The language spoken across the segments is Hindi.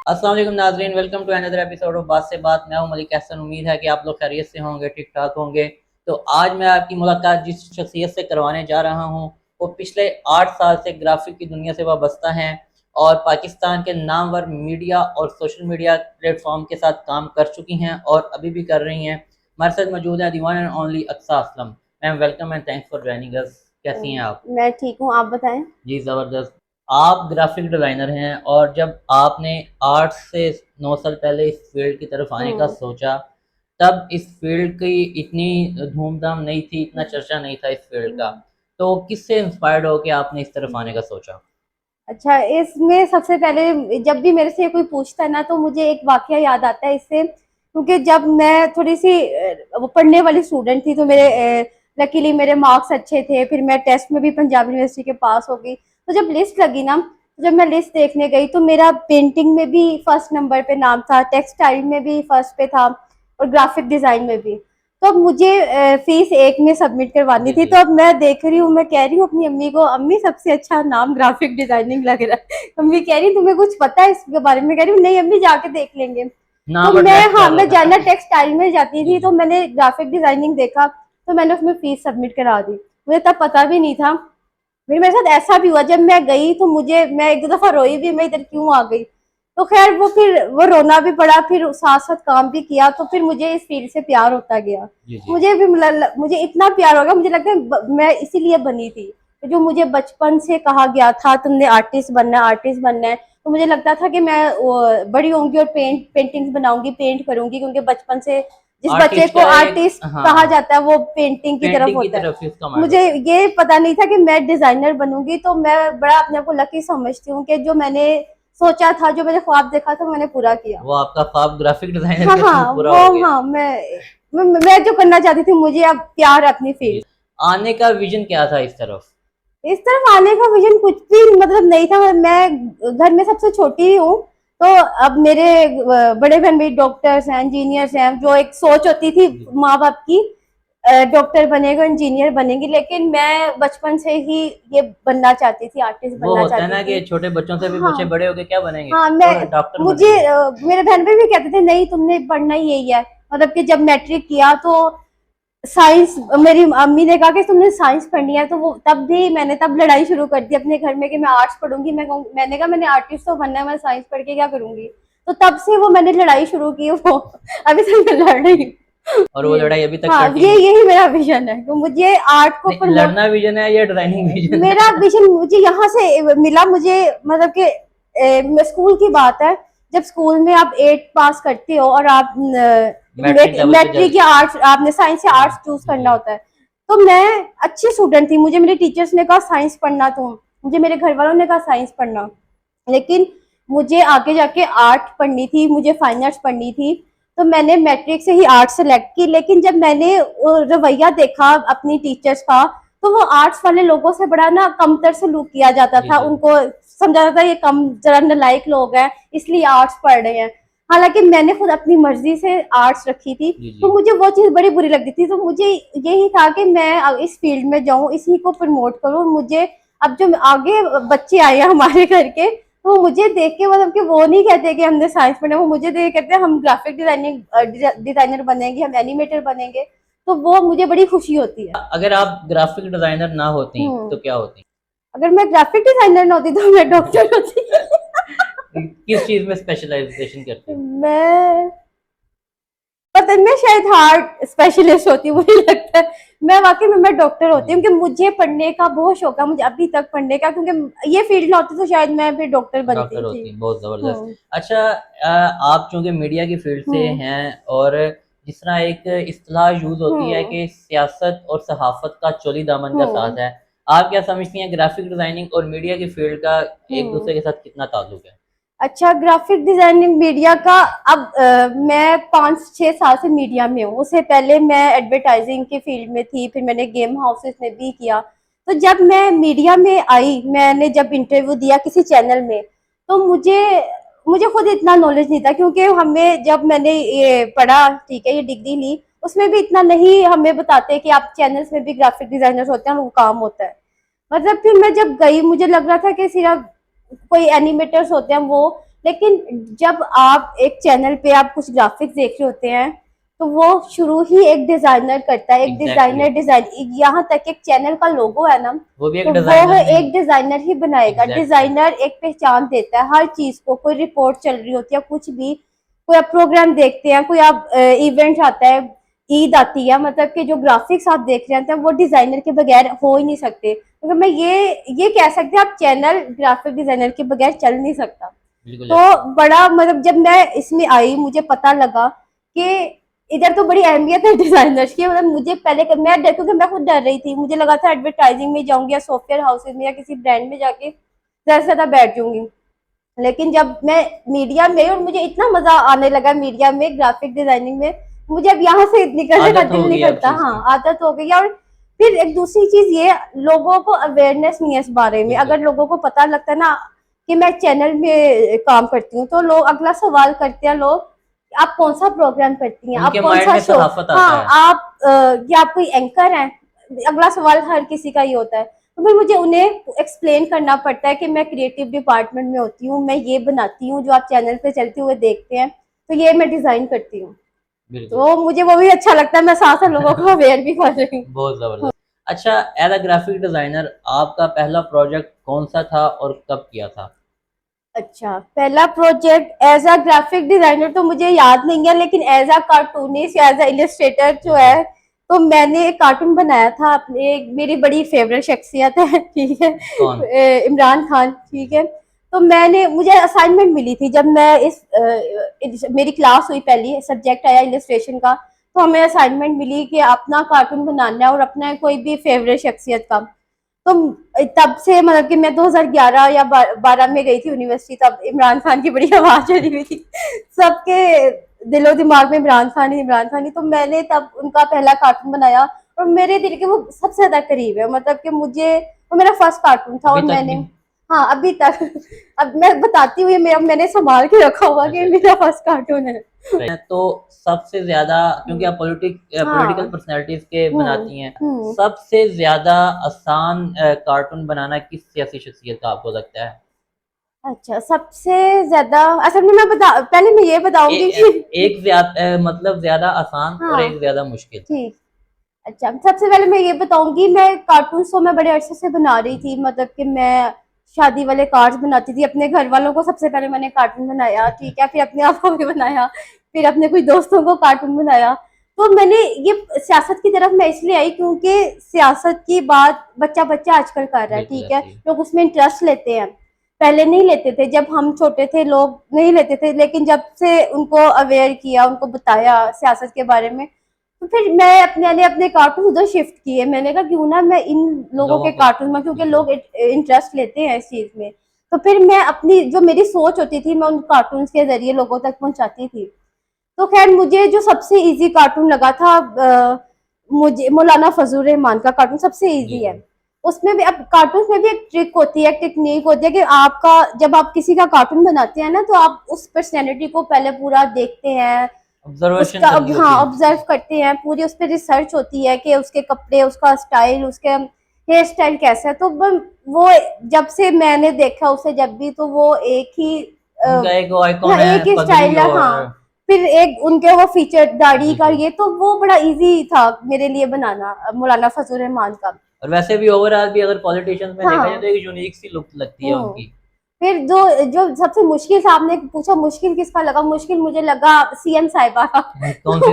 अस्सलाम वालेकुम नाज़रीन, welcome to another episode of Baat se बात। मैं हूं मलिक हसन। उम्मीद है कि आप लोग खैरियत से होंगे, ठीक ठाक होंगे। तो आज मैं आपकी मुलाकात जिस शख्सियत से करवाने जा रहा हूं वो पिछले 8 साल से ग्राफिक की दुनिया से वाबस्ता हैं और पाकिस्तान के नामवर मीडिया और सोशल मीडिया प्लेटफॉर्म के साथ काम कर चुकी हैं और अभी भी कर रही हैं। हमारे साथ मौजूद है the one and only Aqsa Aslam. Ma'am welcome and thanks for joining us. कैसी हैं आप? मैं ठीक हूँ। आप बताएं। जी ज़बरदस्त। आप ग्राफिक डिज़ाइनर हैं और जब आपने 8 से 9 साल पहले इस फील्ड की तरफ आने का हम्म। सोचा, तब इस फील्ड की इतनी धूम-धाम नहीं थी, इतना हम्म। चर्चा नहीं था इस फील्ड का। हम्म। तो किससे इंस्पायर्ड होके आपने इस तरफ आने हम्म। का सोचा? अच्छा, इसमें सबसे पहले जब भी मेरे से कोई पूछता है ना तो मुझे एक वाकया याद आता है इससे, क्योंकि जब मैं थोड़ी सी वो पढ़ने वाली स्टूडेंट थी तो मेरे लकीली मेरे मार्क्स अच्छे थे। फिर मैं टेस्ट में भी पंजाब यूनिवर्सिटी के पास हो गई। तो जब लिस्ट लगी ना, तो जब मैं लिस्ट देखने गई तो मेरा पेंटिंग में भी फर्स्ट नंबर पे नाम था, टेक्सटाइल में भी फर्स्ट पे था और ग्राफिक डिजाइन में भी। तो अब मुझे फीस एक में सबमिट करवानी जी, थी। जी। तो अब मैं देख रही हूँ, मैं कह रही हूँ अपनी अम्मी को, अम्मी सबसे अच्छा नाम ग्राफिक डिजाइनिंग लग रहा है। अम्मी कह रही तुम्हें कुछ पता है इसके बारे में? कह रही हूँ नहीं अम्मी, जाके देख लेंगे। तो नाम मैं, अट्रैक्ट हाँ, कर रहा मैं था। जानना टेक्सटाइल में जाती जी, थी तो जी। मैंने ग्राफिक डिजाइनिंग देखा। तो मैंने उसमें फीस सबमिट करा दी। मुझे तब पता भी नहीं था। फिर मेरे साथ ऐसा भी हुआ, जब मैं गई तो मुझे, मैं एक दो दफा रोई भी, मैं इधर क्यों आ गई। तो खैर वो, फिर वो रोना भी पड़ा, फिर साथ साथ काम भी किया, तो फिर मुझे इस फील्ड से प्यार होता गया। जी, जी। मुझे भी मुझे इतना प्यार हो गया, मुझे लगता है मैं इसीलिए बनी थी। जो मुझे बचपन से कहा गया था तुमने आर्टिस्ट बनना है, आर्टिस्ट बनना है, तो मुझे लगता था कि मैं बड़ी होंगी और पेंटिंग्स बनाऊंगी, पेंट करूंगी, क्योंकि बचपन से जिस बच्चे आर्टिस्ट को का एक आर्टिस्ट कहा हाँ, जाता है वो पेंटिंग की तरफ पेंटिंग की होता है। तरफ ही उसका माइंड मुझे होता है। ये पता नहीं था कि मैं डिजाइनर बनूंगी। तो मैं बड़ा अपने आप को लकी समझती हूँ कि जो मैंने सोचा था, जो मैंने ख्वाब देखा था, मैंने पूरा किया। वो आपका ख्वाब ग्राफिक डिज़ाइनर हाँ के थ्रू हाँ, पूरा वो, हो गया। हाँ, मैं जो करना चाहती थी, मुझे अब प्यार है अपनी जी। फील्ड। आने का विज़न क्या था इस तरफ? इस तरफ आने का विजन कुछ भी मतलब नहीं था। मैं घर में सबसे छोटी ही हूँ। तो अब मेरे बड़े बहन भी डॉक्टर्स हैं, इंजीनियर्स हैं। जो एक सोच होती थी जी। माँ बाप की, डॉक्टर बनेगा, इंजीनियर बनेगी, लेकिन मैं बचपन से ही ये बनना चाहती थी, आर्टिस्ट वो बनना होता है चाहती ना कि थी। छोटे बच्चों से भी हाँ पूछे बड़े होके क्या बनेंगे, हाँ, तो मैं, डॉक्टर मुझे बनेंगे। मेरे बहन भी कहते थे नहीं तुमने पढ़ना ही यही है। मतलब कि जब मैट्रिक किया तो साइंस, मेरी अम्मी ने कहा कि तुमने साइंस पढ़नी है, तो वो तब भी मैंने तब लड़ाई शुरू कर दी अपने घर में कि मैं आर्ट्स पढ़ूंगी। मैंने कहा मैंने आर्टिस्ट तो बनना है, मैं साइंस पढ़ के क्या करूंगी। तो तब से वो मैंने लड़ाई शुरू की वो अभी तक मैं लड़ रही हूँ। और वो ये, लड़ाई अभी तक हाँ, ये कंटिन्यू। यही मेरा विजन है, तो मुझे आर्ट को नहीं, प्रमोट। लड़ना विजन है या डिजाइनिंग विजन मेरा है? विजन मुझे यहाँ से मिला। मुझे मतलब कि स्कूल की बात है। जब स्कूल में आप 8 पास करते हो और आप मैट्रिक लेवल पे जज। मैट्रिक या आर्ट्स, आपने साइंस या आर्ट्स चूज जी, करना जी। होता है। तो मैं अच्छी स्टूडेंट थी, मुझे मेरे टीचर्स ने कहा साइंस पढ़ना तुम, मुझे मेरे घर वालों ने कहा साइंस पढ़ना, लेकिन मुझे आगे जाके आर्ट पढ़नी थी, मुझे फाइन आर्ट्स पढ़नी थी। तो मैंने मैट्रिक से ही आर्ट सेलेक्ट की। लेकिन जब मैंने रवैया देखा अपनी टीचर्स का, तो वो आर्ट्स वाले लोगों से बड़ा ना कमतर सलूक किया जाता जी, था, जी। उनको समझा जाता था ये कम जरा नालायक लोग हैं इसलिए आर्ट्स पढ़ रहे हैं। हालांकि मैंने खुद अपनी मर्जी से आर्ट्स रखी थी। जी, तो जी। मुझे वो चीज़ बड़ी बुरी लगती थी। तो मुझे यही था कि मैं इस फील्ड में जाऊं, इसी को प्रमोट करूं। मुझे अब जो आगे बच्चे आए हैं हमारे घर के, तो मुझे देख के मतलब कि वो नहीं कहते कि हमने साइंस पढ़ना, वो मुझे देख के कहते हैं हम ग्राफिक डिजाइनिंग डिजाइनर बनेंगे, हम एनिमेटर बनेंगे। तो वो मुझे बड़ी खुशी होती है। अगर आप ग्राफिक डिजाइनर ना होती तो हम्म। क्या होती? अगर मैं ग्राफिक डिजाइनर ना होती तो मैं डॉक्टर होती। किस चीज में स्पेशलाइजेशन करती? मैं पता नहीं, मैं शायद हार्ट स्पेशलिस्ट होती हूँ, मुझे लगता है। मैं वाकई में मैं डॉक्टर होती जी। हूँ, क्योंकि मुझे पढ़ने का बहुत शौक है, मुझे अभी तक पढ़ने का, क्योंकि ये फील्ड ना होती तो शायद मैं फिर डॉक्टर डॉक्टर बनती थी। होती हैं, बहुत ज़बरदस्त। हम्म। अच्छा, आप चूँकि मीडिया की फ़ील्ड से हम्म। हैं और जिस तरह एक इस्तिलाह यूज़ होती है हम्म। कि सियासत और सहाफ़त का चौली दामन का हम्म। साथ है, आप क्या समझती हैं ग्राफ़िक डिज़ाइनिंग और मीडिया की फ़ील्ड का हम्म। एक-दूसरे के साथ कितना ताल्लुक है? अच्छा, ग्राफिक डिजाइनिंग मीडिया का, अब मैं 5-6 साल से मीडिया में हूँ। उससे पहले मैं एडवर्टाइजिंग की फील्ड में थी, फिर मैंने गेम हाउसेस में भी किया। तो जब मैं मीडिया में आई, मैंने जब इंटरव्यू दिया किसी चैनल में, तो मुझे मुझे खुद इतना नॉलेज नहीं था, क्योंकि हमें, जब मैंने ये पढ़ा, ठीक है, ये डिग्री ली, उसमें भी इतना नहीं हमें बताते कि आप चैनल्स में भी ग्राफिक डिजाइनर्स होते हैं, वो काम होता है। मतलब फिर मैं जब गई, मुझे लग रहा था कि सिर्फ कोई एनिमेटर्स होते हैं वो, लेकिन जब आप एक चैनल पे आप कुछ ग्राफिक्स देख रहे होते हैं तो वो शुरू ही एक डिजाइनर करता है, एक Exactly. डिजाइनर डिजाइन, यहाँ तक एक चैनल का लोगो है ना, वो भी एक तो वो डिजाइनर है ने एक डिजाइनर ही बनाएगा। Exactly. डिजाइनर एक पहचान देता है हर चीज को, कोई रिपोर्ट चल रही होती है, कुछ भी, कोई आप प्रोग्राम देखते हैं, कोई आप इवेंट आता है, ईद आती है, मतलब कि जो ग्राफिक्स आप देख रहे हैं वो डिजाइनर के बगैर हो ही नहीं सकते। क्योंकि मैं ये कह सकती हूँ आप चैनल ग्राफिक डिजाइनर के बगैर चल नहीं सकता। बिल्कुल तो बड़ा मतलब जब मैं इसमें आई मुझे पता लगा कि इधर तो बड़ी अहमियत है डिजाइनर्स की। मतलब मुझे पहले क्योंकि मैं खुद डर रही थी, मुझे लगा था एडवर्टाइजिंग में जाऊंगी या सॉफ्टवेयर हाउसेज में या किसी ब्रांड में जाके ज्यादा से ज्यादा बैठ जाऊंगी। लेकिन जब मैं मीडिया में, और मुझे इतना मजा आने लगा मीडिया में ग्राफिक डिजाइनिंग में, मुझे अब यहाँ से निकलने का आदत दिल हो नहीं गई अब करता। चीज हाँ, की। आदत हो गई। और फिर एक दूसरी चीज ये, लोगों को अवेयरनेस नहीं है इस बारे में। बिल्कुल अगर लोगों को पता लगता है ना कि मैं चैनल में काम करती हूँ, तो लोग अगला सवाल करते हैं, लोग आप कौन सा प्रोग्राम करती हैं, आप उनके कौन माइंड सा में शो, सहाफत आता हाँ है। आप क्या आप कोई एंकर हैं, अगला सवाल हर किसी का ही होता है। तो फिर मुझे उन्हें एक्सप्लेन करना पड़ता है कि मैं क्रिएटिव डिपार्टमेंट में होती हूँ, मैं ये बनाती हूँ जो आप चैनल पे चलते हुए देखते हैं, तो ये मैं डिजाइन करती हूँ। बिल्कुल तो मुझे वो भी अच्छा लगता है, मैं साथ साथ लोगों को अवेयर भी कर रही हूँ। बहुत जबरदस्त। अच्छा, एज अ ग्राफिक डिजाइनर आपका पहला प्रोजेक्ट कौन सा था और कब किया था? अच्छा, पहला project as a graphic designer तो मुझे याद नहीं है, लेकिन एज अ कार्टूनिस्ट या एज अ इलस्ट्रेटर जो है, तो मैंने एक कार्टून बनाया था अपने, मेरी बड़ी फेवरेट शख्सियत है, ठीक है, कौन? इमरान खान, ठीक है। तो मुझे असाइनमेंट मिली थी जब मैं मेरी क्लास हुई, पहली सब्जेक्ट आया इलस्ट्रेशन का, तो हमें असाइनमेंट मिली कि अपना कार्टून बनाना है और अपना कोई भी फेवरेट शख्सियत का। तो तब से मतलब कि मैं 2011 या 12 में गई थी यूनिवर्सिटी, तब इमरान खान की बड़ी आवाज चली हुई थी सबके दिलो दिमाग में, इमरान खान ही इमरान खान ही। तो मैंने तब उनका पहला कार्टून बनाया और मेरे दिल के वो सबसे ज्यादा करीब है, मतलब कि मुझे वो मेरा फर्स्ट कार्टून था। अभी और तक मैंने, भी? हाँ अभी तक अब मैं बताती हुई, मैंने संभाल के रखा हुआ कि अच्छा मेरा फर्स्ट कार्टून है। अच्छा। तो सबसे ज्यादा, क्योंकि आप पॉलिटिकल हाँ। पर्सनालिटीज के बनाती हैं, हम्म। सबसे ज्यादा आसान कार्टून बनाना किस सियासी शख्सियत का आपको लगता है? अच्छा, सबसे ज्यादा असल में पहले मैं ये बताऊंगी कि एक ज्यादा मतलब ज्यादा आसान और हाँ एक ज्यादा मुश्किल। ठीक। अच्छा, सबसे पहले मैं ये बताऊंगी, मैं कार्टून तो मैं बड़े अरसे से बना रही थी, मतलब कि मैं शादी वाले कार्ड्स बनाती थी अपने घर वालों को। सबसे पहले मैंने कार्टून बनाया, ठीक है, फिर अपने आप को भी बनाया, फिर अपने कुछ दोस्तों को कार्टून बनाया। तो मैंने ये सियासत की तरफ मैं इसलिए आई क्योंकि सियासत की बात बच्चा बच्चा आजकल कर रहा है, बिल्कुल ठीक है, ऐसे ही। लोग उसमें इंटरेस्ट लेते हैं। पहले नहीं लेते थे, जब हम छोटे थे लोग नहीं लेते थे, लेकिन जब से उनको अवेयर किया, उनको बताया सियासत के बारे में, तो फिर मैं अपने कार्टून उधर शिफ्ट किए। मैंने कहा क्यों ना मैं इन लोगों लोगों के को कार्टून में, क्योंकि बिल्कुल लोग इंटरेस्ट लेते हैं इस चीज में, तो फिर मैं अपनी जो मेरी सोच होती थी मैं उन कार्टून के जरिए लोगों तक पहुंचाती थी। तो खैर मुझे जो सबसे इजी कार्टून लगा था, मुझे मौलाना फजल रहमान का कार्टून सबसे इजी है। जी। उसमें भी, अब कार्टून में भी एक ट्रिक होती है, एक टेक्निक होती है कि आपका, जब आप किसी का कार्टून बनाते हैं ना, तो आप उस पर्सनैलिटी को पहले पूरा देखते हैं, ऑब्जर्वेशन उसका करनी हाँ होती है उनकी। ऑब्जर्व करते हैं, पूरी उस पर रिसर्च होती है कि उसके कपड़े, उसका स्टाइल, उसके हेयर स्टाइल कैसा है। तो वो जब से मैंने देखा उसे, जब भी, तो वो एक ही उनका एक हाँ आइकॉन एक है ही पगड़ी स्टाइल है। और हाँ, फिर एक उनके वो फीचर दाढ़ी का बिल्कुल। ये, तो वो बड़ा इजी था मेरे लिए बनाना, मौलाना फजल रहमान का। और वैसे भी ओवरऑल भी अगर पॉलिटिशियंस में देखा जाए तो हाँ। एक यूनिक सी लुक लगती है हम्म। उनकी। फिर जो जो सबसे मुश्किल था, आपने पूछा मुश्किल किसका लगा, मुश्किल मुझे लगा सीएम साहिबा का। कौन सी?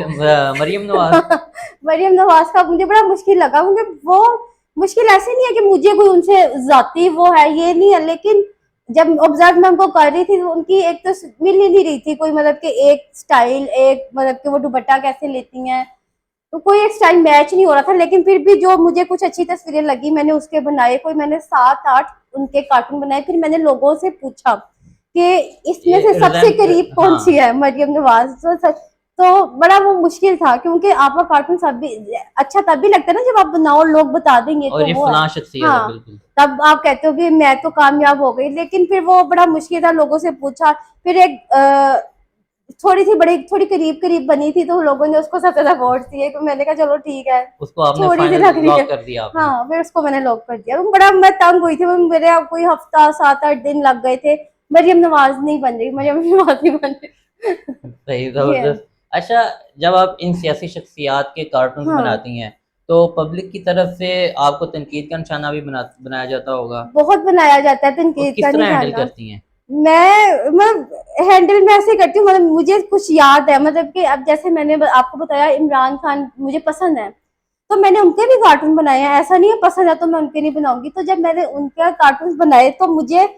मरियम नवाज। मरियम नवाज का मुझे बड़ा मुश्किल लगा, क्योंकि वो मुश्किल ऐसे नहीं है कि मुझे कोई उनसे जाती वो है, ये नहीं है, लेकिन जब ऑब्जर्व मैं उनको कर रही थी तो उनकी एक तो मिल ही नहीं रही थी कोई, मतलब कि एक स्टाइल, एक मतलब कि वो दुपट्टा कैसे लेती हैं, तो कोई एक स्टाइल मैच नहीं हो रहा था। लेकिन फिर भी जो मुझे कुछ अच्छी तस्वीरें लगी मैंने उसके बनाए, कोई मैंने 7-8 उनके कार्टून बनाए। फिर मैंने लोगों से पूछा कि इसमें से सबसे करीब कौन सी हाँ। है मरियम नवाज। तो बड़ा वो मुश्किल था, क्योंकि आपका कार्टून सब भी अच्छा तब भी लगता है ना जब आप बनाओ और लोग बता देंगे तो और ये वो है। फलां शख्सियत है हाँ, बिल्कुल। तब आप कहते हो कि मैं तो कामयाब हो गई, लेकिन फिर वो बड़ा मुश्किल था, लोगों से पूछा। फिर एक थोड़ी सी बड़ी, थोड़ी करीब करीब बनी थी, तो लोगों ने उसको सबसे ज्यादा वोट दिए, तो मैंने कहा चलो ठीक है, उसको आपने थोड़ी सी फाइनल लग रही है। लॉक कर दिया आपने। हाँ, फिर उसको मैंने लॉक कर दिया। तो बड़ा मैं तंग हुई थी, मेरे कोई हफ्ता 7-8 दिन लग गए थे। मरियम नवाज नहीं बन रही, मरियम नवाज नहीं बन रही। सही, ये जबरदस्त। अच्छा, जब आप इन सियासी शख्सियात के कार्टून्स हाँ, बनाती हैं तो पब्लिक की तरफ से आपको तनकीद का निशाना भी बनाया जाता होगा, बहुत बनाया जाता है वो तनकीद का किस तरह हैंडल निशाना। करती हैं? मैं हैंडल मैं ऐसे करती हूँ, मतलब मुझे कुछ याद है, मतलब कि अब जैसे मैंने आपको बताया इमरान खान मुझे पसंद है, तो मैंने उनके भी कार्टून बनाए हैं। ऐसा नहीं है पसंद है तो मैं उनके नहीं बनाऊंगी। तो जब मैंने उनके कार्टून बनाए तो मुझे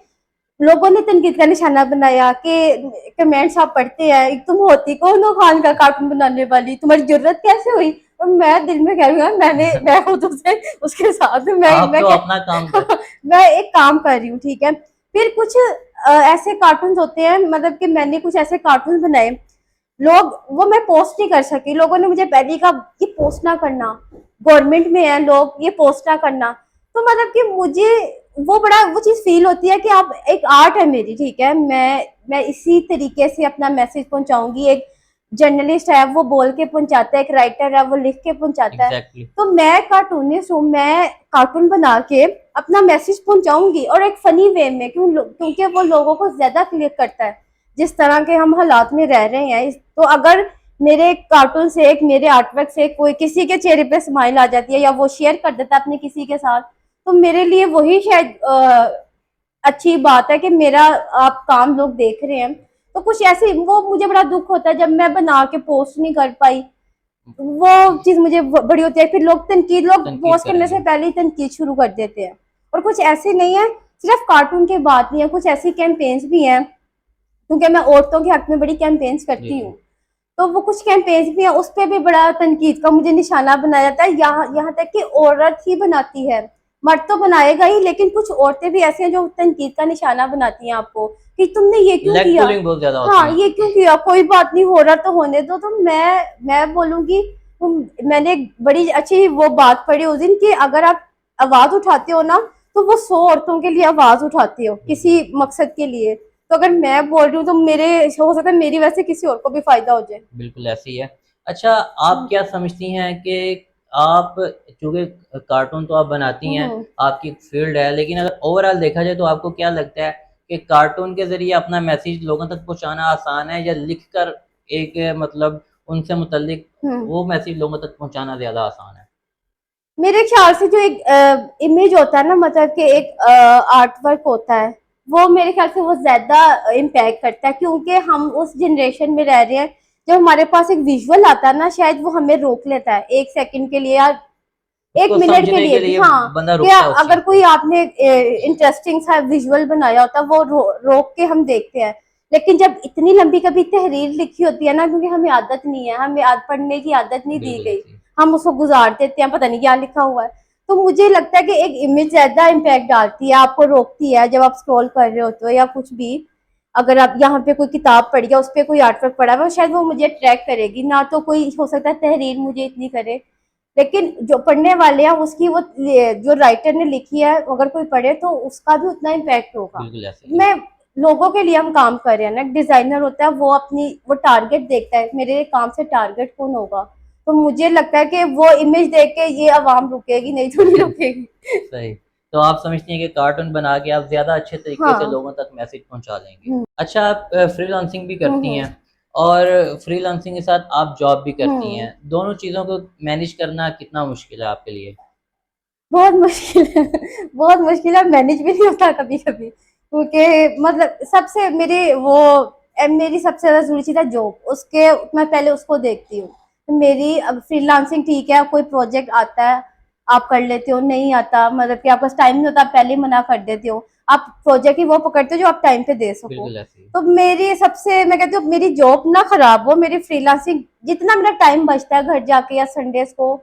लोगों ने तनकीद का निशाना बनाया कि कमेंट्स आप पढ़ते हैं, एक तुम होती कौन हो खान का कार्टून बनाने वाली, तुम्हारी जरूरत कैसे हुई। और मैं दिल में कह रही हूँ मैं खुद उसे उसके साथ आप मैं तो अपना काम कर। क्या मैं एक काम कर रही हूँ, ठीक है। फिर कुछ ऐसे कार्टून होते हैं, मतलब कि मैंने कुछ ऐसे कार्टून बनाए, लोग वो मैं पोस्ट नहीं कर सकी, लोगों ने मुझे पहले कहा कि पोस्ट ना करना, गवर्नमेंट में है लोग, ये पोस्ट ना करना। तो मतलब कि मुझे वो बड़ा वो चीज फील होती है कि आप एक आर्ट है मेरी, ठीक है, मैं इसी तरीके से अपना मैसेज पहुंचाऊंगी। एक जर्नलिस्ट है वो बोल के पहुंचाता है, एक राइटर है वो लिख के पहुंचाता है। एग्जैक्टली। तो मैं कार्टूनिस्ट हूँ, मैं कार्टून बना के अपना मैसेज पहुंचाऊंगी, और एक फनी वे में, क्योंकि वो लोगों को ज्यादा क्लिक करता है जिस तरह के हम हालात में रह रहे हैं। तो अगर मेरे कार्टून से, एक मेरे आर्टवर्क से कोई किसी के चेहरे पे स्माइल आ जाती है, या वो शेयर कर देता है अपने किसी के साथ, तो मेरे लिए वही शायद अच्छी बात है कि मेरा आप काम लोग देख रहे हैं। तो कुछ ऐसे वो मुझे बड़ा दुख होता है जब मैं बना के पोस्ट नहीं कर पाई, वो चीज मुझे बड़ी होती है। फिर लोग तनकीद पोस्ट करने से करेंगे। पहले ही तनकीद शुरू कर देते हैं। और कुछ ऐसे नहीं है, सिर्फ कार्टून के बात नहीं है, कुछ ऐसी कैंपेन्स भी हैं, क्योंकि मैं औरतों के हक में बड़ी कैंपेन्स जी करती जी। हूँ। तो वो कुछ कैंपेन्स भी हैं, उस पे भी बड़ा तनकीद का मुझे निशाना बनाया जाता है। यहाँ यहाँ तक कि औरत ही बनाती है, मर्द तो बनाएगा ही, लेकिन कुछ औरतें भी ऐसी हैं जो तनकीद का निशाना बनाती हैं आपको, कि तुमने ये क्यों लेग किया। पुलिंग बहुत ज्यादा होती हाँ, है। ये क्यों किया, कोई बात नहीं, हो रहा तो होने दो। तो मैं बोलूंगी, मैंने एक बड़ी अच्छी वो बात पढ़ी उस दिन, कि अगर आप आवाज उठाते हो ना, तो वो 100 औरतों के लिए आवाज उठाते हो किसी मकसद के लिए। तो अगर मैं बोल रही हूँ तो मेरे हो सकता है मेरी वजह से किसी और को भी फायदा हो जाए। बिल्कुल ऐसी ही है। अच्छा, आप क्या समझती हैं कि आप, चूंकि कार्टून तो आप बनाती हैं, हम्म आपकी फील्ड है, लेकिन अगर ओवरऑल देखा जाए तो आपको क्या लगता है कि कार्टून के जरिए अपना मैसेज लोगों तक पहुंचाना आसान है, या लिख कर एक मतलब उनसे मुतल्लिक हम्म वो मैसेज लोगों तक पहुंचाना ज्यादा आसान है? मेरे ख्याल से जो एक इमेज होता है ना, मतलब कि एक आर्ट वर्क होता है, वो मेरे ख्याल से वो ज्यादा इम्पैक्ट करता है, क्योंकि हम उस जनरेशन में रह रहे हैं जब हमारे पास एक विजुअल आता है ना, शायद वो हमें रोक लेता है एक सेकंड के लिए, या एक उसको मिनट के समझने लिए के भी। लिए हाँ, बंदा कि रुकता है उस अगर चीज कोई पे। आपने इंटरेस्टिंग सा विजुअल बनाया होता है, वो रोक के हम देखते हैं। लेकिन जब इतनी लंबी कभी तहरीर लिखी होती है ना, क्योंकि हमें आदत नहीं है, हमें पढ़ने की आदत नहीं दी बिल्कुल गई, ऐसी। हम उसको गुजार देते हैं, पता नहीं क्या लिखा हुआ है। तो मुझे लगता है कि एक इमेज ज्यादा इम्पैक्ट डालती है, आपको रोकती है जब आप स्क्रॉल कर रहे होते हो या कुछ भी। अगर आप यहाँ पे कोई किताब पढ़ी है, उस पर कोई आर्टवर्क पढ़ा हुआ है, शायद वो मुझे अट्रैक्ट करेगी ना, तो कोई हो सकता है तहरीर मुझे इतनी करे। लेकिन जो पढ़ने वाले हैं उसकी वो जो राइटर ने लिखी है, अगर कोई पढ़े तो उसका भी उतना इम्पैक्ट होगा। बिल्कुल ऐसे ही। मैं लोगों के लिए हम काम कर रहे हैं ना, एक डिजाइनर होता है वो अपनी वो टारगेट देखता है, मेरे काम से टारगेट कौन होगा। तो मुझे लगता है कि वो इमेज देख के ये आवाम रुकेगी, नहीं तो नहीं रुकेगी। सही। तो आप समझती हैं कि कार्टून बना के आप ज़्यादा अच्छे तरीके से हाँ। लोगों तक मैसेज पहुंचा लेंगे। हम्म अच्छा, आप फ्रीलांसिंग भी करती हम्म हैं, और फ्रीलांसिंग के साथ आप जॉब भी करती हम्म हैं, दोनों चीज़ों को मैनेज करना कितना मुश्किल है आपके लिए? बहुत मुश्किल है। बहुत मुश्किल है, मैनेज भी नहीं होता कभी कभी, क्योंकि मतलब सबसे मेरी सबसे ज्यादा जरूरी चीज है जॉब, उसके मैं पहले उसको देखती हूँ। तो मेरी अब फ्रीलांसिंग ठीक है, कोई प्रोजेक्ट आता है आप कर लेते हो, नहीं आता मतलब कि आपका टाइम नहीं होता, आप पहले ही मना कर देते हो। आप प्रोजेक्ट ही वो पकड़ते हो जो आप टाइम पे दे सको। बिल्कुल ऐसे ही। तो मेरी सबसे मैं कहती हूँ मेरी जॉब ना खराब हो, मेरी फ्रीलांसिंग जितना मेरा टाइम बचता है घर जाके या संडेज को,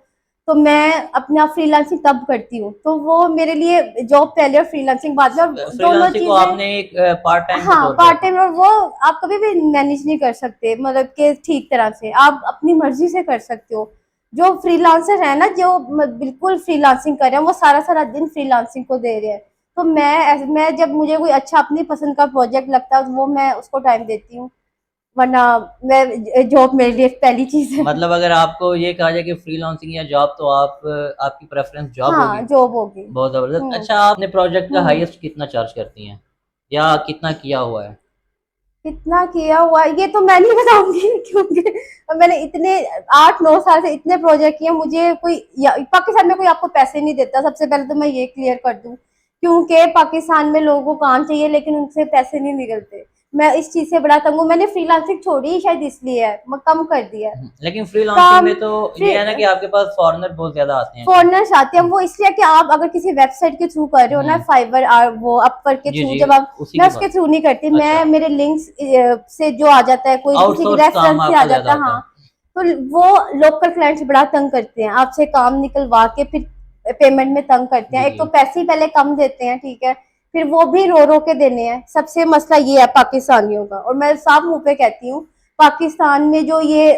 तो मैं अपना फ्रीलांसिंग तब करती हूँ। तो वो मेरे लिए जॉब पहले और फ्रीलांसिंग बाद में, और दोनों फ्रीलांसिंग को चीजें। आपने एक पार्ट टाइम के हाँ, तौर पे पार्ट अपना। टाइम, और वो आप कभी भी मैनेज नहीं कर सकते, मतलब कि ठीक तरह से आप अपनी मर्जी से कर सकते हो। जो फ्रीलांसर है ना, जो बिल्कुल फ्रीलांसिंग कर रहे हैं, वो सारा सारा दिन फ्रीलांसिंग को दे रहे हैं। तो मैं जब मुझे कोई अच्छा अपनी पसंद का प्रोजेक्ट लगता है, वो मैं उसको टाइम देती हूँ, वरना मैं जॉब मेरे लिए पहली चीज है। मतलब अगर आपको ये कहा जाए कि फ्रीलांसिंग या जॉब, तो आप आपकी प्रेफरेंस जॉब हाँ, होगी। जॉब होगी। बहुत ज़बरदस्त। हम्म अच्छा, आप अपने प्रोजेक्ट का हम्म हाईएस्ट कितना चार्ज करती हैं या कितना किया हुआ है? कितना किया हुआ है ये तो मैं नहीं बताऊंगी क्योंकि मैंने इतने 8-9 साल से इतने प्रोजेक्ट किए, मुझे कोई पाकिस्तान में कोई आपको पैसे नहीं देता, सबसे पहले तो मैं ये क्लियर कर दूं, क्योंकि पाकिस्तान में लोगों को काम चाहिए लेकिन उनसे पैसे नहीं निकलते। मैं इस चीज से बड़ा तंग हूँ, मैंने फ्रीलांसिंग छोड़ी शायद इसलिए है, मैं कम कर दिया है लेकिन फ्रीलांसिंग काम। में तो ये है ना कि आपके पास फॉरेनर बहुत ज्यादा आते हैं। फॉरनर्स आते हैं, वो इसलिए कि आप अगर किसी वेबसाइट के थ्रू कर रहे हो ना, हम्म, फाइवर वो अपवर्क के जी थ्रू, जी, जब आप, उसी मैं की उसके बात। थ्रू नहीं करती, अच्छा, मैं मेरे लिंक्स से जो आ जाता है, कोई किसी के आउटसोर्स काम रेफरेंस से आ आपका ज्यादा जाता है, होता हाँ। है। तो वो लोकल क्लाइंट्स बड़ा तंग करते हैं, आपसे काम निकलवा के फिर पेमेंट में तंग करते जी हैं। एक तो जी। पैसे ही पहले कम देते हैं, ठीक है, फिर वो भी रो रो के देने हैं। सबसे मसला ये है पाकिस्तानियों का, और मैं साफ मुंह पे कहती हूँ, पाकिस्तान में जो ये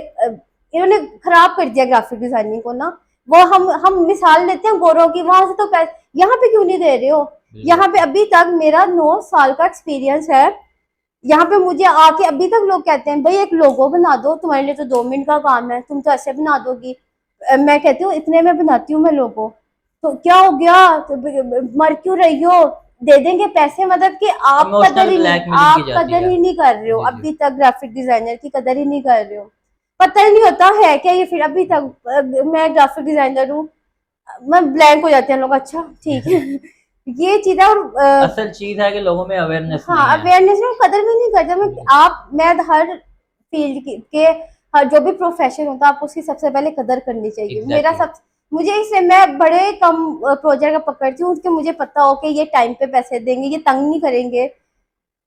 इन्होंने खराब कर दिया ग्राफिक डिजाइनिंग को ना। वो हम मिसाल लेते हैं गोरों की, वहां से तो पैसे यहाँ पे क्यों नहीं दे रहे हो? बिल्कुल। यहाँ पे अभी तक मेरा 9 साल का एक्सपीरियंस है, यहाँ पे मुझे आके अभी तक लोग कहते हैं भाई एक लोगो बना दो, तुम्हारे लिए तो 2 मिनट का काम है, तुम तो ऐसे बना दोगी। मैं कहती हूँ इतने में बनाती हूँ मैं लोगो, तो क्या हो गया, तो मर क्यों रही हो, दे देंगे पैसे, मतलब कि आप कदर इमोशनल ही नहीं, ब्लैकमेलिंग की आप जाती कदर है। ही नहीं कर रहे हो, जी जी। अभी तक ग्राफिक डिजाइनर की कदर ही नहीं कर रहे हो। पता ही नहीं होता है क्या ये, फिर अभी तक मैं ग्राफिक डिजाइनर हूँ, मैं ब्लैंक हो जाते हैं लोग, अच्छा ठीक है। ये चीज है। और असल चीज है कि लोगों में अवेयरनेस हाँ, नहीं है। अवेयरनेस में कदर भी नहीं करते। बिल्कुल। मैं हर फील्ड के हर जो भी प्रोफेशन होता है, आपको उसकी सबसे पहले कदर करनी चाहिए। मेरा एग्जैक्टली। सब मुझे इसलिए मैं बड़े कम प्रोजेक्ट पकड़ती हूँ, उसके मुझे पता हो कि ये टाइम पे पैसे देंगे, ये तंग नहीं करेंगे,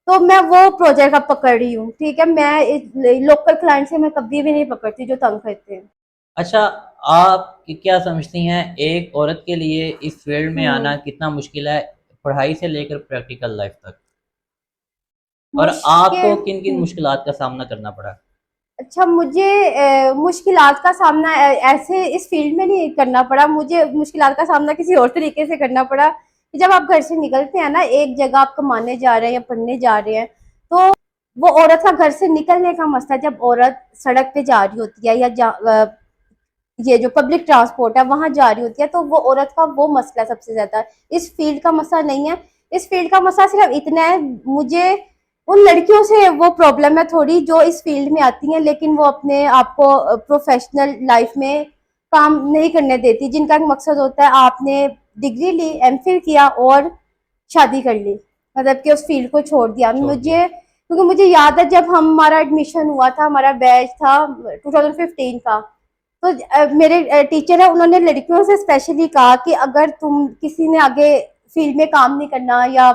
तो मैं वो प्रोजेक्ट अब पकड़ रही हूँ, ठीक है। मैं लोकल क्लाइंट से मैं कभी भी नहीं पकड़ती जो तंग करते हैं। अच्छा, आप क्या समझती हैं एक औरत के लिए इस फील्ड में हम्म। आना कितना मुश्किल है, पढ़ाई से लेकर प्रैक्टिकल लाइफ तक? और आपको मुश्किल। किन किन मुश्किलात का सामना करना पड़ा? अच्छा, मुझे मुश्किलात का सामना ऐसे इस फील्ड में नहीं करना पड़ा, मुझे मुश्किलात का सामना किसी और तरीके से करना पड़ा कि जब आप घर से निकलते हैं ना, एक जगह आप कमाने जा रहे हैं या पढ़ने जा रहे हैं, तो वो औरत का घर से निकलने का मसला है। जब औरत सड़क पे जा रही होती है या ये जो पब्लिक ट्रांसपोर्ट है वहां जा रही होती है, तो वो औरत का वो मसला है सबसे ज्यादा। इस फील्ड का मसला नहीं है, इस फील्ड का मसला सिर्फ इतना है, मुझे उन लड़कियों से वो प्रॉब्लम है थोड़ी जो इस फील्ड में आती हैं लेकिन वो अपने आप को प्रोफेशनल लाइफ में काम नहीं करने देती, जिनका एक मकसद होता है आपने डिग्री ली, एमफिल किया और शादी कर ली, मतलब कि उस फील्ड को छोड़ दिया। छोड़ दिया। मुझे, क्योंकि मुझे याद है जब हमारा एडमिशन हुआ था, हमारा बैच था 2015 का, तो मेरे टीचर है, उन्होंने लड़कियों से स्पेशली कहा कि अगर तुम किसी ने आगे फील्ड में काम नहीं करना, या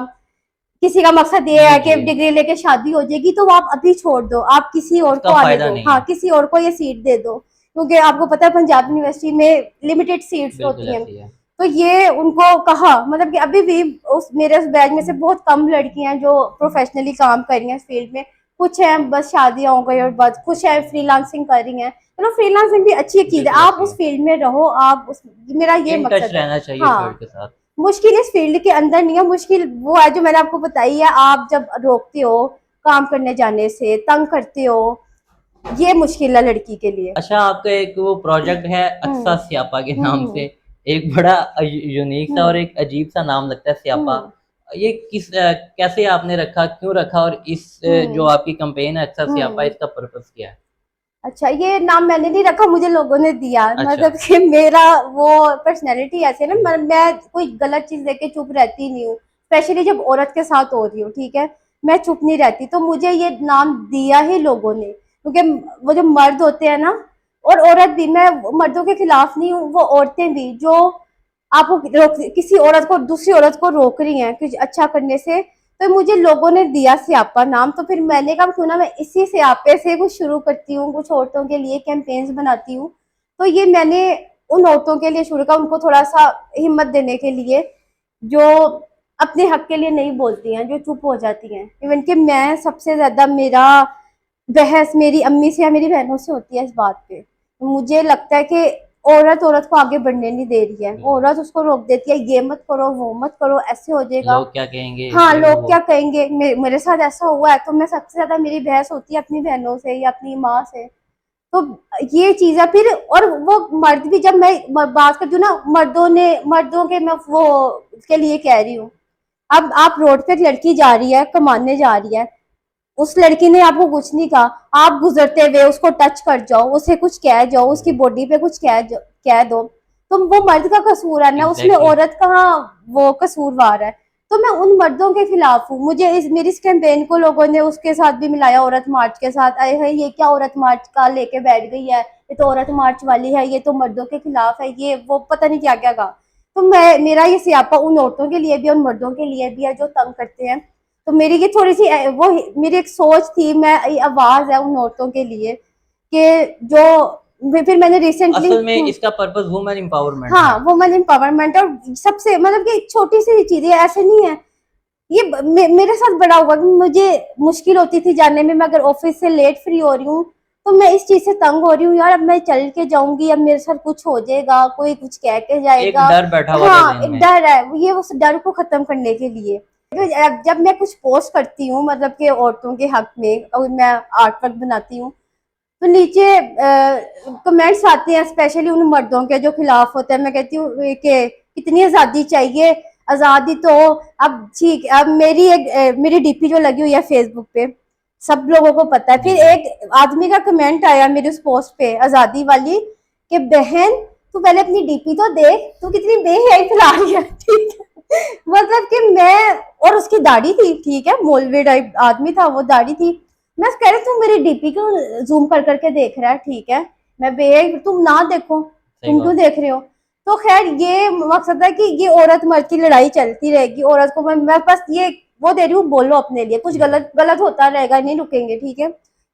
किसी का मकसद ये जी है कि जी। डिग्री लेके शादी हो जाएगी, तो वो आप अभी छोड़ दो, आप किसी और उसका को आने फायदा दो, नहीं हाँ है। किसी और को ये सीट दे दो, क्योंकि आपको पता है पंजाब यूनिवर्सिटी में लिमिटेड सीट्स बिल्कुल होती हैं। ऐसी है। तो ये उनको कहा, मतलब कि अभी भी उस बैच में से बहुत कम लड़कियां हैं जो प्रोफेशनली काम कर रही हैं इस फील्ड में। कुछ हैं बस शादियां हो गई और बस, कुछ है फ्रीलांसिंग कर रही हैं। चलो फ्रीलांसिंग भी अच्छी चीज है, बिल्कुल आप ऐसी उस है। फील्ड में रहो, आप उस, मेरा ये इन टच मकसद है। रहना चाहिए हाँ, फील्ड के साथ। मुश्किल इस फील्ड के अंदर नहीं है, मुश्किल वो है जो मैंने आपको बताई है, आप जब रोकते हो काम करने जाने से, तंग करते हो, ये मुश्किल है लड़की के लिए। अच्छा, आपका एक वो प्रोजेक्ट है हम्म। अक्सा स्यापा के नाम हम्म। से, एक बड़ा यूनिक सा हम्म। और एक अजीब सा नाम लगता है स्यापा। हम्म। ये कैसे आपने रखा, क्यों रखा, और इस जो हम्म। आपकी कंपेन है अक्सा स्यापा, हम्म। इसका पर्पस क्या है? अच्छा, ये नाम मैंने नहीं रखा, मुझे लोगों ने दिया, अच्छा। मतलब कि मेरा वो पर्सनैलिटी ऐसे है ना, मैं कोई गलत चीज देख के चुप रहती नहीं हूँ, स्पेशली जब औरत के साथ हो रही हूँ, ठीक है, मैं चुप नहीं रहती। तो मुझे ये नाम दिया ही लोगों ने, क्योंकि वो जो मर्द होते हैं ना, और औरत भी, मैं मर्दों के खिलाफ नहीं हूँ, वो औरतें भी जो आपको किसी औरत को, दूसरी औरत को रोक रही हैं कुछ अच्छा करने से, तो मुझे लोगों ने दिया स्यापा नाम, तो फिर मैंने कहा क्यों ना मैं इसी स्यापे से कुछ शुरू करती हूँ, कुछ औरतों के लिए कैंपेन्स बनाती हूँ। तो ये मैंने उन औरतों के लिए शुरू किया, उनको थोड़ा सा हिम्मत देने के लिए, जो अपने हक के लिए नहीं बोलती हैं, जो चुप हो जाती हैं। इवन कि मैं सबसे ज्यादा, मेरा बहस मेरी अम्मी से या मेरी बहनों से होती है इस बात पे। मुझे लगता है कि औरत औरत को आगे बढ़ने नहीं दे रही है, बिल्कुल। औरत उसको रोक देती है, ये मत करो, वो मत करो, ऐसे हो जाएगा, लोग क्या कहेंगे, हाँ ये लोग वो। क्या कहेंगे। मेरे साथ ऐसा हुआ है, तो मैं सबसे ज्यादा मेरी बहस होती है अपनी बहनों से या अपनी माँ से। तो ये चीज है फिर। और वो मर्द भी, जब मैं बात करती हूँ ना, मर्दों के मैं वो के लिए कह रही हूँ, अब आप रोड पे एक लड़की जा रही है, कमाने जा रही है, उस लड़की ने आपको कुछ नहीं कहा, आप गुजरते हुए उसको टच कर जाओ, उसे कुछ कह जाओ, उसकी बॉडी पे कुछ कह दो, तो वो मर्द का कसूर है ना, उसमें एग्जैक्टली। औरत कहाँ वो कसूरवार है। तो मैं उन मर्दों के खिलाफ हूँ। मुझे मेरी इस कैंपेन को लोगों ने उसके साथ भी मिलाया, औरत मार्च के साथ। आए है ये क्या औरत मार्च का लेके बैठ गई है, ये तो औरत मार्च वाली है, ये तो मर्दों के खिलाफ है, ये वो पता नहीं क्या क्या कहा। तो मैं मेरा ये स्यापा उन औरतों के लिए भी और मर्दों के लिए भी है जो तंग करते हैं। तो मेरी ये थोड़ी सी वो मेरी एक सोच थी, मैं आवाज है उन औरतों के लिए कि जो फिर मैंने रिसेंटली असल में इसका पर्पस वुमेन एम्पावरमेंट हाँ है। Women empowerment. और सबसे मतलब कि छोटी सी चीजें ऐसे नहीं है, ये मेरे साथ बड़ा हुआ कि मुझे मुश्किल होती थी जाने में। मैं अगर ऑफिस से लेट फ्री हो रही हूँ तो मैं इस चीज से तंग हो रही हूँ, यार अब मैं चल के जाऊंगी, अब मेरे साथ कुछ हो जाएगा, कोई कुछ कह के एक जाएगा। डर बैठा हुआ था हाँ जहन एक में। डर है, ये उस डर को खत्म करने के लिए तो जब मैं कुछ पोस्ट करती हूँ मतलब कि औरतों के हक में, और मैं आर्ट वर्क बनाती हूँ, तो नीचे कमेंट्स आते हैं स्पेशली उन मर्दों के जो खिलाफ होते हैं। मैं कहती हूँ कि कितनी आज़ादी चाहिए, आज़ादी तो अब ठीक। अब मेरी डीपी जो लगी हुई है फेसबुक पे, सब लोगों को पता है। जी फिर जी। एक आदमी का कमेंट आया मेरी उस पोस्ट पे आज़ादी वाली, कि बहन तू पहले अपनी डीपी तो देख, तू कितनी बेहयाई फैला रही है। ठीक है, मतलब कि मैं, और उसकी दाढ़ी थी, ठीक है, मौलवी टाइप आदमी था वो, दाढ़ी थी। मैं कह रही तू मेरी डीपी क्यों जूम कर करके देख रहा है, ठीक है, मैं तुम ना देखो, सही तुम क्यों बात। देख रहे हो। तो खैर ये मकसद है कि ये औरत मर्द की लड़ाई चलती रहेगी। औरत को मैं बस ये वो दे रही हूँ, बोलो अपने लिए, कुछ गलत गलत होता रहेगा, नहीं रुकेंगे, ठीक है,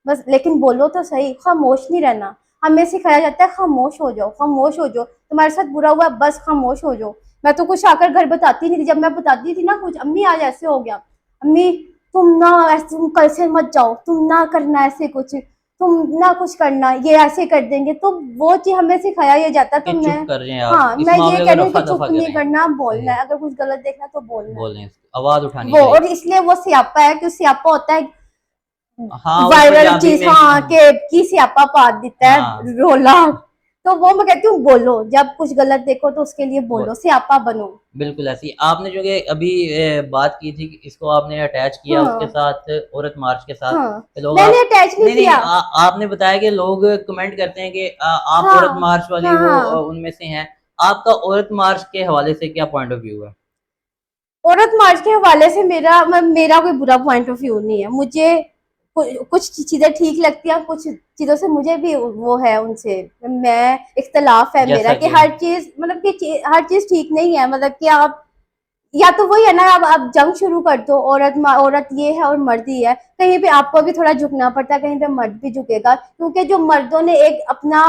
बस लेकिन बोलो तो सही, खामोश नहीं रहना। हमें सिखाया जाता है खामोश हो जाओ, खामोश हो जाओ, तुम्हारे साथ बुरा हुआ बस खामोश हो जाओ। मैं तो कुछ आकर घर बताती नहीं थी, जब मैं बताती थी ना कुछ, अम्मी आज ऐसे हो गया, अम्मी तुम ना ऐसे, तुम कल से मत जाओ, तुम ना करना ऐसे कुछ, तुम ना कुछ करना, ये ऐसे कर देंगे, तो वो चीज हमें सिखाया ये जाता। तो कि मैं चुप कर रहे हैं आप, हाँ इस मैं ये मामले कह को रही हूँ कि रफा चुप दफा नहीं करें। करना, सही बोलना है। है, अगर कुछ गलत देखना तो बोलना है। बोलें, आवाज उठानी वो चाहिए। और इसलिए वो स्यापा है कि स्यापा होता है हाँ, वो वायरल पंजाबी चीज, में। हाँ के की स्यापा पात देता है हाँ, रोला। तो वो मैं कहती हूँ बोलो, जब कुछ गलत देखो तो उसके लिए वो बोलो, स्यापा बनो। बिल्कुल ऐसी आपने जो कि अभी बात की थी कि इसको आपने अटैच किया उसके हाँ साथ, औरत मार्च के साथ, हाँ कि लोग मैंने आप अटैच नहीं नहीं नहीं किया। आपने बताया कि लोग कमेंट करते हैं कि आप औरत हाँ मार्च वाली हाँ वो हाँ उनमें से हैं। आपका औरत मार्च के हवाले से क्या पॉइंट ऑफ व्यू है? औरत मार्च के हवाले से मेरा कोई बुरा पॉइंट ऑफ व्यू नहीं है। मुझे कुछ चीजें ठीक लगती हैं, कुछ चीजों से मुझे भी वो है उनसे, मैं इख्तलाफ है मेरा जैसा कि कि हर चीज मतलब कि हर चीज ठीक नहीं है। मतलब कि आप या तो वही है ना, आप जंग शुरू कर दो, औरत ये है और मर्द ये है, कहीं पे आपको भी थोड़ा झुकना पड़ता है, कहीं पे मर्द भी झुकेगा, क्योंकि जो मर्दों ने एक अपना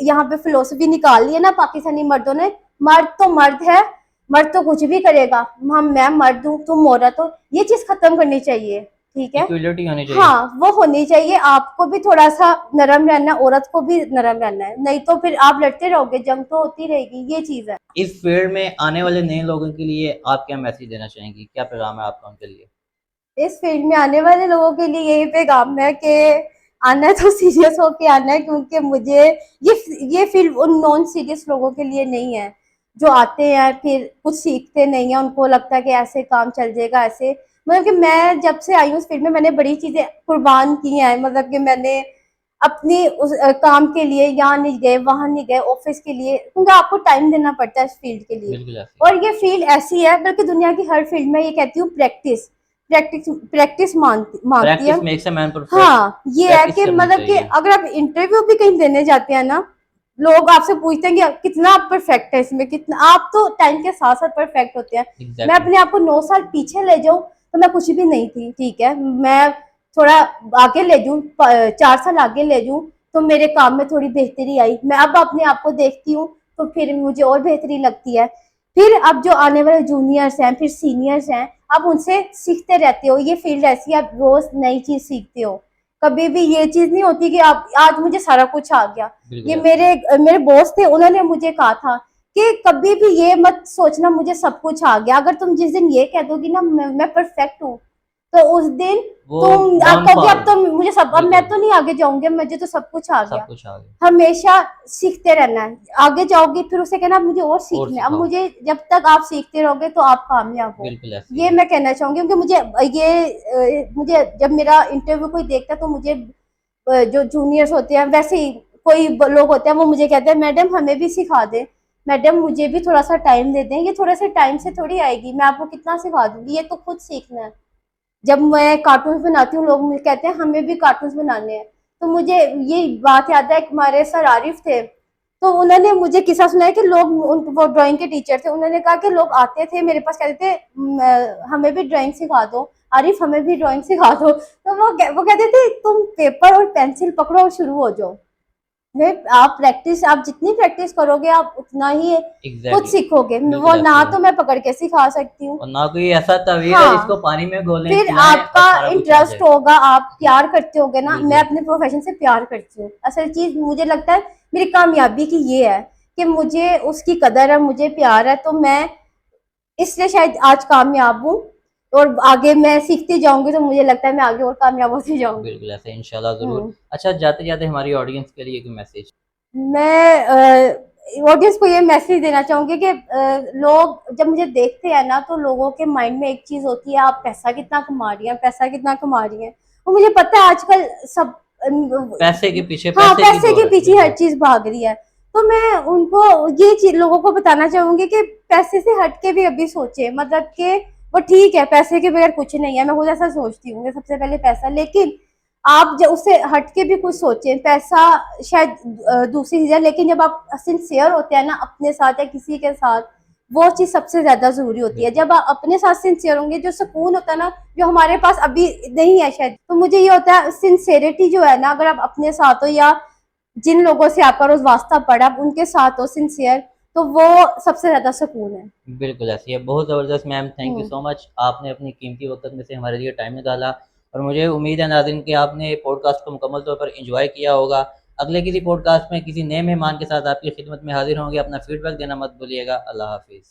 यहाँ पे फिलोसफी निकाल ली है ना पाकिस्तानी मर्दों ने, मर्द तो मर्द है, मर्द तो कुछ भी करेगा, मैं मर्द हूँ तुम औरत हो, ये चीज खत्म करनी चाहिए, ठीक है। इक्वलिटी होनी चाहिए। हाँ वो होनी चाहिए, आपको भी थोड़ा सा नरम रहना है, औरत को भी नरम रहना है, नहीं तो फिर आप लड़ते रहोगे, जंग तो होती रहेगी, ये चीज है। इस फील्ड में आने वाले नए लोगों के लिए आप क्या मैसेज देना चाहेंगी, क्या पैगाम है आपका उनके लिए? इस फील्ड में आने वाले लोगों के लिए यही पैगाम है कि आना है तो सीरियस होके आना है, क्योंकि मुझे ये फील्ड उन नॉन सीरियस लोगों के लिए नहीं है, जो आते हैं फिर कुछ सीखते नहीं है, उनको लगता है कि ऐसे काम चल जाएगा ऐसे। मतलब कि मैं जब से आई हूँ उस फील्ड में, मैंने बड़ी चीजें कुर्बान की हैं। मतलब कि मैंने अपनी उस काम के लिए यहाँ नहीं गए, वहां नहीं गए, ऑफिस के लिए, क्योंकि आपको टाइम देना पड़ता है इस फील्ड के लिए। बिल्कुल ऐसी। और ये फील्ड ऐसी है, बल्कि दुनिया की हर फील्ड में ये कहती हूँ, प्रैक्टिस प्रैक्टिस प्रैक्टिस मांगती है। Practice makes a man perfect. हाँ ये है प्रैक्टिस कि करनी मतलब कि चाहिए। अगर आप इंटरव्यू भी कहीं देने जाते हैं ना, लोग आपसे पूछते हैं कि कितना आप परफेक्ट है इसमें, कितना आप तो टाइम के साथ साथ परफेक्ट होते हैं। मैं एग्जैक्टली। अपने आप को 9 साल पीछे ले जाऊं तो मैं कुछ भी नहीं थी, ठीक है, मैं थोड़ा आगे ले जाऊं, 4 साल आगे ले जाऊं, तो मेरे काम में थोड़ी बेहतरी आई। मैं अब अपने आप को देखती हूँ तो फिर मुझे और बेहतरी लगती है। फिर अब जो आने वाले जूनियर्स हैं, फिर सीनियर्स हैं, आप उनसे सीखते रहते हो। ये फील्ड ऐसी है, आप रोज नई चीज सीखते हो। कभी भी ये चीज नहीं होती कि आप आज मुझे सारा कुछ आ गया। बिल्कुल ये ऐसी। मेरे बॉस थे, उन्होंने मुझे कहा था कि कभी भी ये मत सोचना मुझे सब कुछ आ गया। अगर तुम जिस दिन ये कह दोगी ना मैं परफेक्ट हूँ, तो उस दिन वो तुम आप downfall कहोगे अब तो मुझे सब, अब मैं बिल्कुल, तो नहीं आगे जाऊंगी, मुझे तो सब कुछ आ गया। सब कुछ आ गया हमेशा सीखते रहना है, आगे जाओगे फिर उसे कहना अब मुझे और और सीखना है, अब सिखाओ। मुझे, जब तक आप सीखते रहोगे तो आप कामयाब हो। बिल्कुल ऐसे ही ये है। मैं कहना चाहूंगी, क्योंकि मुझे जब मेरा इंटरव्यू कोई देखता है तो मुझे जो जूनियर्स होते हैं वैसे ही कोई लोग होते हैं, वो मुझे कहते हैं मैडम हमें भी सिखा दें, मैडम मुझे भी थोड़ा सा टाइम दे दें, ये थोड़ा सा टाइम से थोड़ी आएगी, मैं आपको कितना सिखा दूंगी, ये तो खुद सीखना है। जब मैं कार्टून बनाती हूँ लोग मुझे कहते हैं हमें भी कार्टून बनाने हैं, तो मुझे ये बात याद है, हमारे सर आरिफ थे, तो उन्होंने मुझे किस्सा सुनाया कि लोग वो ड्राइंग के टीचर थे, उन्होंने कहा कि लोग आते थे मेरे पास कहते थे हमें भी ड्राइंग सिखा दो, आरिफ हमें भी ड्राइंग सिखा दो, तो वो कहते थे तुम पेपर और पेंसिल पकड़ो और शुरू हो जाओ। आप जितनी प्रैक्टिस करोगे आप उतना ही खुद एग्जैक्टली सीखोगे, वो बिल्कुल ना ऐसे ही है। तो मैं पकड़ के सिखा सकती हूँ। और ना कोई ऐसा तवीर है जिसको हाँ, पानी में घोलें फिर खिलाएं और आपका सारा कुछ आ इंटरेस्ट जाए। होगा, आप प्यार करते होगे ना, मैं बिल्कुल अपने प्रोफेशन से प्यार करती हूँ, असल चीज मुझे लगता है मेरी कामयाबी की ये है कि मुझे उसकी कदर है, मुझे प्यार है, तो मैं इसलिए शायद आज कामयाब हूँ, और आगे मैं सीखती जाऊंगी तो मुझे लगता है मैं आगे और कामयाब होती जाऊंगी। बिल्कुल ऐसे इंशाल्लाह जरूर। हम्म। अच्छा जाते जाते हमारी ऑडियंस के लिए एक मैसेज। मैं ऑडियंस को ये मैसेज देना चाहूंगी कि लोग जब मुझे देखते हैं ना तो लोगों के माइंड में एक चीज होती है, आप पैसा कितना कमा रही हैं, पैसा कितना कमा रही हैं, और मुझे पता है आजकल सब पैसे के पीछे, हाँ पैसे की पैसे दौड़ के है पीछे हर बिल्कुल। चीज भाग रही है, तो मैं उनको ये चीज लोगों को बताना चाहूंगी कि पैसे से हट के भी अभी सोचे, मतलब कि वो ठीक है पैसे के बगैर कुछ नहीं है, मैं खुद ऐसा सोचती हूँ कि सबसे पहले पैसा, लेकिन आप जब उससे हट के भी कुछ सोचें, पैसा शायद दूसरी चीज है, लेकिन जब आप सिंसियर होते हैं ना अपने साथ या किसी के साथ, वो चीज सबसे ज्यादा जरूरी होती है। बिल्कुल जब आप अपने साथ सिंसियर होंगे, जो सुकून होता है ना जो हमारे पास अभी नहीं है शायद, तो मुझे ये होता है सिंसियरिटी जो है ना, अगर आप अपने साथ हो या जिन लोगों से आपका रोज वास्ता पड़ा आप उनके साथ हो सिंसियर, तो वो सबसे ज्यादा सुकून है। बिल्कुल ऐसी है। बहुत ज़बरदस्त ma'am, thank you hmm. So much, आपने अपनी कीमती वक्त में से हमारे लिए टाइम निकाला। और मुझे उम्मीद है नाज़रीन कि आपने पॉडकास्ट को मुकम्मल तौर पर इंजॉय किया होगा। अगले किसी पॉडकास्ट में किसी नए मेहमान के साथ आपकी खिदमत में हाजिर होंगे। अपना फीडबैक देना मत भूलिएगा। अल्लाह हाफिज़।